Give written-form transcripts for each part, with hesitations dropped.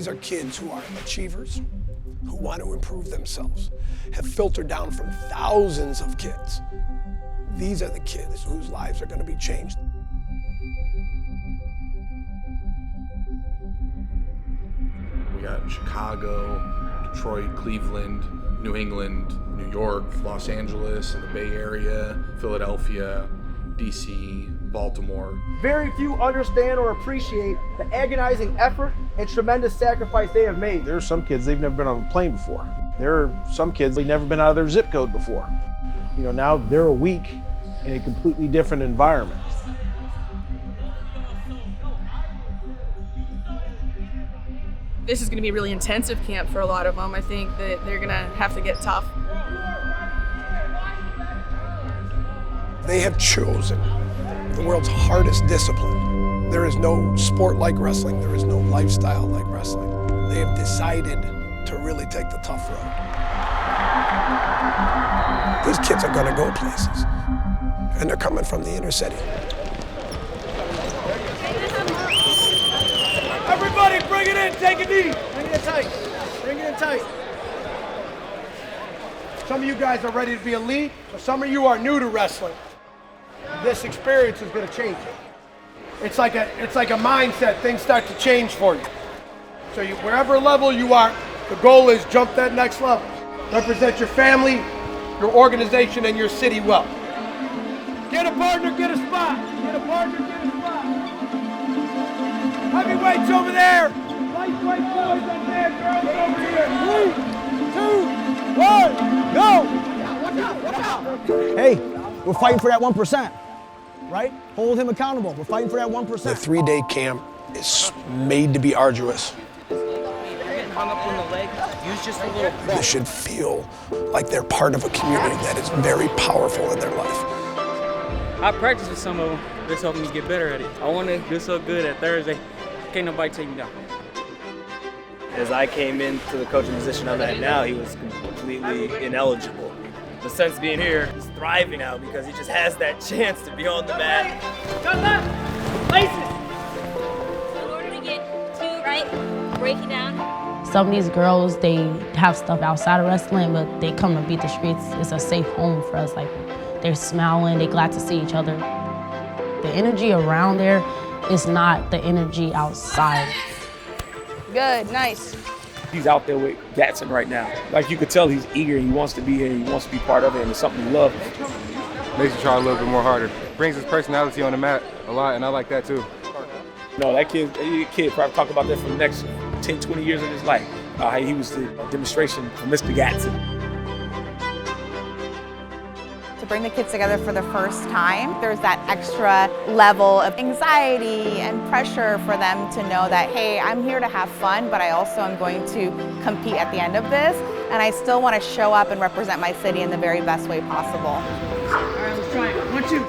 These are kids who are achievers, who want to improve themselves, have filtered down from thousands of kids. These are the kids whose lives are going to be changed. We got Chicago, Detroit, Cleveland, New England, New York, Los Angeles, in the Bay Area, Philadelphia, DC, Baltimore. Very few understand or appreciate the agonizing effort and tremendous sacrifice they have made. There are some kids, they've never been on a plane before. There are some kids, they've never been out of their zip code before. You know, now they're a week in a completely different environment. This is going to be a really intensive camp for a lot of them. I think that they're going to have to get tough. They have chosen the world's hardest discipline. There is no sport like wrestling. There is no lifestyle like wrestling. They have decided to really take the tough road. These kids are going to go places, and they're coming from the inner city. Everybody bring it in, take a knee. Bring it in tight, bring it in tight. Some of you guys are ready to be elite, but some of you are new to wrestling. This experience is gonna change you. It's like a mindset, things start to change for you. So wherever level you are, the goal is jump that next level. Represent your family, your organization, and your city well. Get a partner, get a spot. Get a partner, get a spot. Heavyweights over there. Lightweight boys up there, girls over here. 3, 2, 1, go. Watch out, watch out. Hey, we're fighting for that 1%, right? Hold him accountable. We're fighting for that 1%. The 3-day camp is made to be arduous. Hung up on the leg, use just a little. They should feel like they're part of a community that is very powerful in their life. I practice with some of them. This helped me get better at it. I want to do so good at Thursday. Can't nobody take me down. As I came into the coaching position I'm at now, he was completely ineligible. But since being here, he's thriving now because he just has that chance to be on the mat. Turn left, places. In order to get 2 right, breaking down. Some of these girls, they have stuff outside of wrestling, but they come to beat the streets. It's a safe home for us. Like, they're smiling, they're glad to see each other. The energy around there is not the energy outside. Good, nice. He's out there with Gatson right now. Like, you could tell he's eager, he wants to be here, he wants to be part of it, and it's something he loves. Makes you try a little bit more harder. Brings his personality on the mat a lot, and I like that too. No, that kid probably talk about that for the next 10, 20 years of his life. He was the demonstration for Mr. Gatson. To bring the kids together for the first time, there's that extra level of anxiety and pressure for them to know that, hey, I'm here to have fun, but I also am going to compete at the end of this, and I still want to show up and represent my city in the very best way possible. All right, let's try it. 1, 2.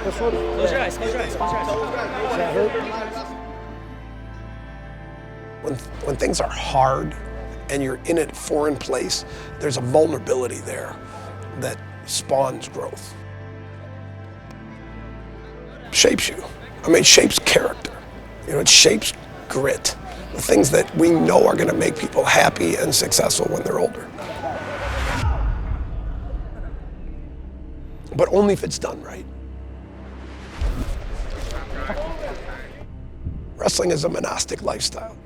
Close your eyes, close your eyes, close your eyes. When things are hard and you're in a foreign place, there's a vulnerability there that spawns growth. Shapes you. I mean, it shapes character. You know, it shapes grit. The things that we know are going to make people happy and successful when they're older. But only if it's done right. Wrestling is a monastic lifestyle.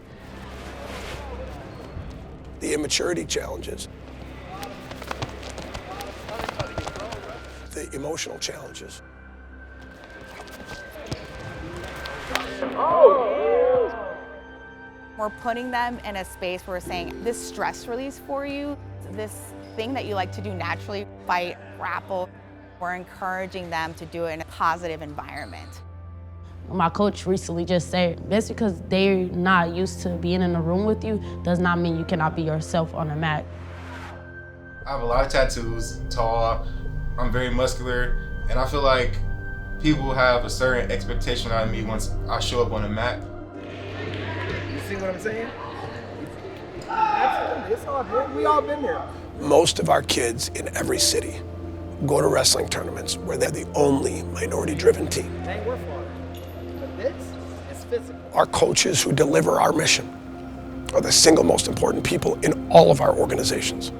The immaturity challenges, the emotional challenges. We're putting them in a space where we're saying, this stress release for you, this thing that you like to do naturally, fight, grapple, we're encouraging them to do it in a positive environment. My coach recently just said, just because they're not used to being in a room with you does not mean you cannot be yourself on the mat. I have a lot of tattoos, tall, I'm very muscular, and I feel like people have a certain expectation on me once I show up on the mat. You see what I'm saying? Absolutely, it's all good. We all been there. Most of our kids in every city go to wrestling tournaments where they're the only minority-driven team. We're Florida. But this is physical. Our coaches who deliver our mission are the single most important people in all of our organizations.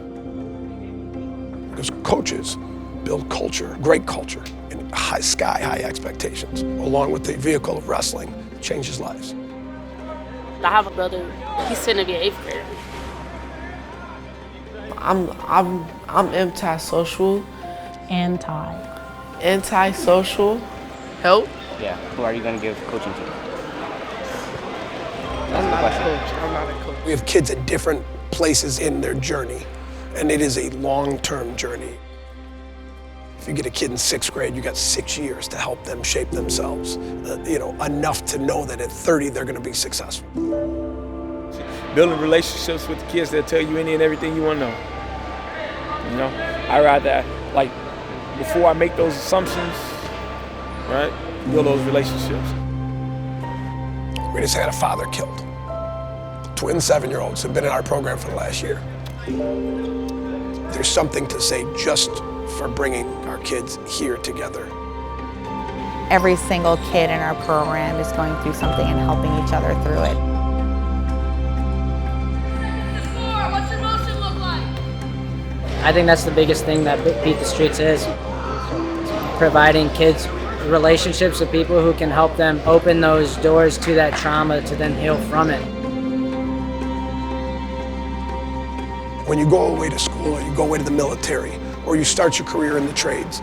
Because coaches build culture, great culture, and sky-high expectations, along with the vehicle of wrestling, changes lives. I have a brother, he's going to be an 8th grader. I'm anti-social. Anti-social. Help? Yeah, who are you going to give coaching to? I'm not a coach. I'm not a coach. We have kids at different places in their journey, and it is a long-term journey. If you get a kid in 6th grade, you got 6 years to help them shape themselves, enough to know that at 30 they're going to be successful. Building relationships with the kids that tell you any and everything you want to know. I rather, before I make those assumptions, right, build those relationships. We just had a father killed. Twin 7-year-olds have been in our program for the last year. There's something to say just for bringing our kids here together. Every single kid in our program is going through something and helping each other through it. What's your motion look like? I think that's the biggest thing that Beat the Streets is. Providing kids relationships with people who can help them open those doors to that trauma to then heal from it. When you go away to school, or you go away to the military, or you start your career in the trades,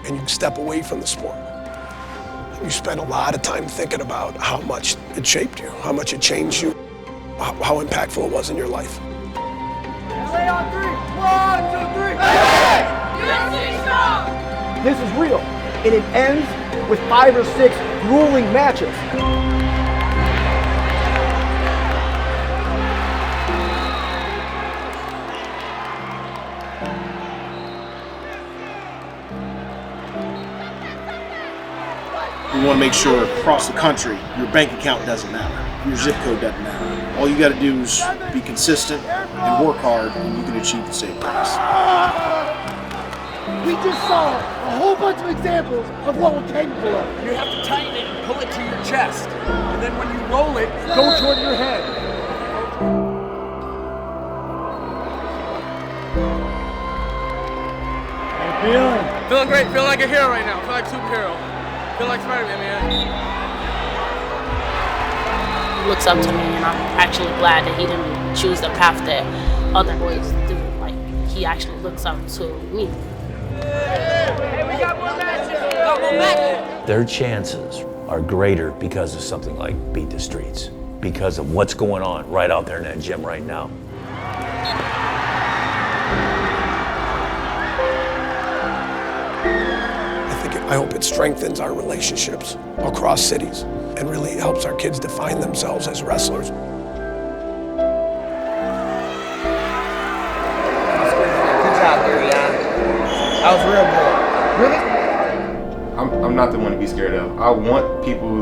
and you step away from the sport, you spend a lot of time thinking about how much it shaped you, how much it changed you, how impactful it was in your life. Say on 3. 1, 2, 3. Hey! This is real, and it ends with 5 or 6 grueling matches. We want to make sure across the country your bank account doesn't matter, your zip code doesn't matter. All you got to do is be consistent and work hard, and you can achieve the same things. We just saw a whole bunch of examples of what we're capable of. You have to tighten it and pull it to your chest. And then when you roll it, go toward your head. Feeling great. Feeling like a hero right now. Feel like superhero. Feel like Spider-Man, man. He looks up to me, and I'm actually glad that he didn't choose the path that other boys do. He actually looks up to me. Hey, we got more matches. Got more matches. Their chances are greater because of something like Beat the Streets, because of what's going on right out there in that gym right now. I hope it strengthens our relationships across cities and really helps our kids define themselves as wrestlers. Good job, Ariana. That was real good. Really? I'm not the one to be scared of. I want people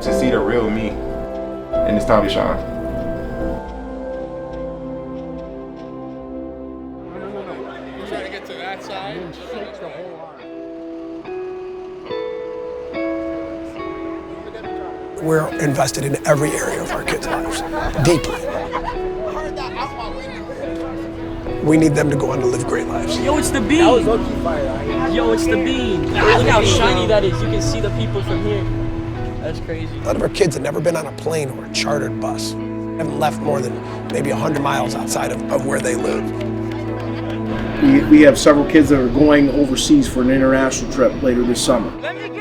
to see the real me, and it's time to shine. We're trying to get to that side. We're invested in every area of our kids' lives, deeply. We need them to go on to live great lives. Yo, it's the bean. That was low-key fire. Yo, it's the bean. Look how shiny that is. You can see the people from here. That's crazy. A lot of our kids have never been on a plane or a chartered bus. Haven't left more than maybe 100 miles outside of where they live. We have several kids that are going overseas for an international trip later this summer. Let me go!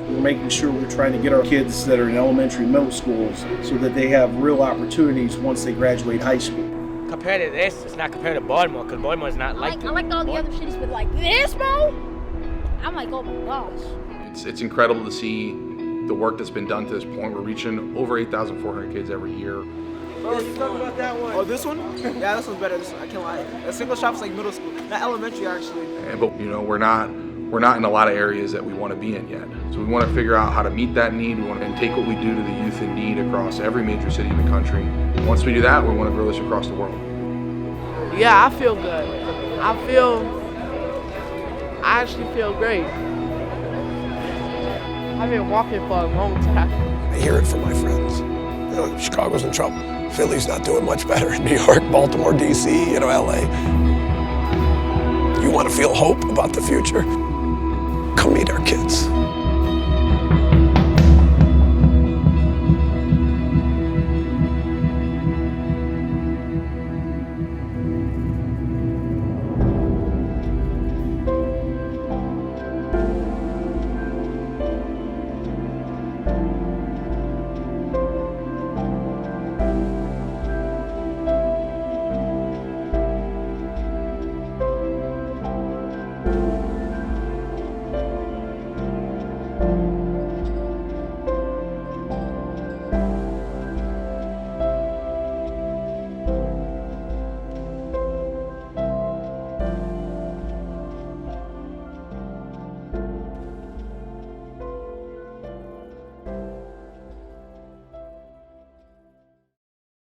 We're making sure we're trying to get our kids that are in elementary and middle schools so that they have real opportunities once they graduate high school. Compared to this, it's not compared to Baltimore, because Baltimore's not like I like all the other cities, but like this, bro? I'm like, oh my gosh. It's incredible to see the work that's been done to this point. We're reaching over 8,400 kids every year. Oh, you talking about that one? Oh, this one? Yeah, this one's better. This one, I can't lie. A single shop's like middle school, not elementary actually. But we're not in a lot of areas that we want to be in yet. So we want to figure out how to meet that need. We want to take what we do to the youth in need across every major city in the country. Once we do that, we want to grow this across the world. Yeah, I feel good. I feel I actually feel great. I've been walking for a long time. I hear it from my friends. You know, Chicago's in trouble. Philly's not doing much better. New York, Baltimore, DC, LA. You want to feel hope about the future? Come meet our kids.